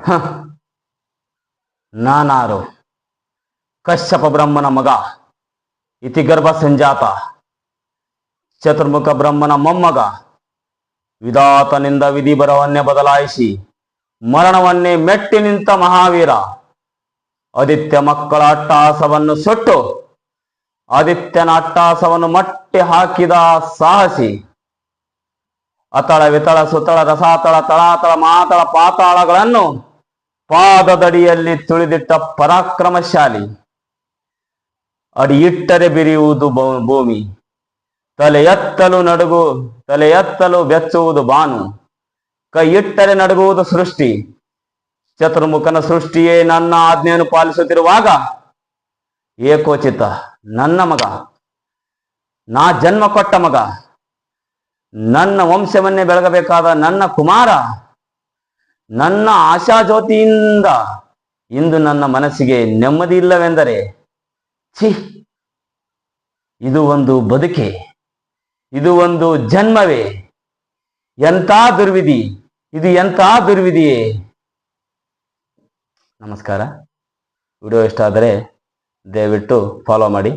ಹ, ನಾನಾರು? ಕಶ್ಯಪ ಬ್ರಹ್ಮನ ಮಗ, ಇತಿಗರ್ಭ ಸಂಜಾತ, ಚತುರ್ಮುಖ ಬ್ರಹ್ಮನ ಮೊಮ್ಮಗ, ವಿಧಾತನಿಂದ ವಿಧಿ ಬರವನ್ನೇ ಬದಲಾಯಿಸಿ ಮರಣವನ್ನೇ ಮೆಟ್ಟಿ ನಿಂತ ಮಹಾವೀರ, ಆದಿತ್ಯ ಮಕ್ಕಳ ಅಟ್ಟಹಾಸವನ್ನು ಸುಟ್ಟು ಆದಿತ್ಯನ ಅಟ್ಟಹಾಸವನ್ನು ಮಟ್ಟಿ ಹಾಕಿದ ಸಾಹಸಿ, ಅತಳ ವಿತಳ ಸುತಳ ರಸಾತಳ ತಳಾತಳ ಮಾತಳ ಪಾತಾಳಗಳನ್ನು ಪಾದದಡಿಯಲ್ಲಿ ತುಳಿದಿಟ್ಟ ಪರಾಕ್ರಮಶಾಲಿ, ಅಡಿ ಇಟ್ಟರೆ ಬಿರಿಯುವುದು ಭೂಮಿ, ತಲೆ ಎತ್ತಲು ಬೆಚ್ಚುವುದು ಬಾನು, ಕೈ ಇಟ್ಟರೆ ನಡುಗುವುದು ಸೃಷ್ಟಿ. ಚತುರ್ಮುಖನ ಸೃಷ್ಟಿಯೇ ನನ್ನ ಆಜ್ಞೆಯನ್ನು ಪಾಲಿಸುತ್ತಿರುವಾಗ ಏಕೋಚಿತ ನನ್ನ ಮಗ, ನಾ ಜನ್ಮ ಕೊಟ್ಟ ಮಗ, ನನ್ನ ವಂಶವನ್ನೇ ಬೆಳಗಬೇಕಾದ ನನ್ನ ಕುಮಾರ, ನನ್ನ ಆಶಾಜ್ಯೋತಿಯಿಂದ ಇಂದು ನನ್ನ ಮನಸ್ಸಿಗೆ ನೆಮ್ಮದಿ ಇಲ್ಲವೆಂದರೆ ಛೀ, ಇದು ಒಂದು ಬದುಕೆ? ಇದು ಒಂದು ಜನ್ಮವೇ? ಎಂಥ ದುರ್ವಿಧಿ ಇದು, ಎಂಥ ದುರ್ವಿಧಿಯೇ. ನಮಸ್ಕಾರ. ವಿಡಿಯೋ ಇಷ್ಟ ಆದರೆ ದಯವಿಟ್ಟು ಫಾಲೋ ಮಾಡಿ.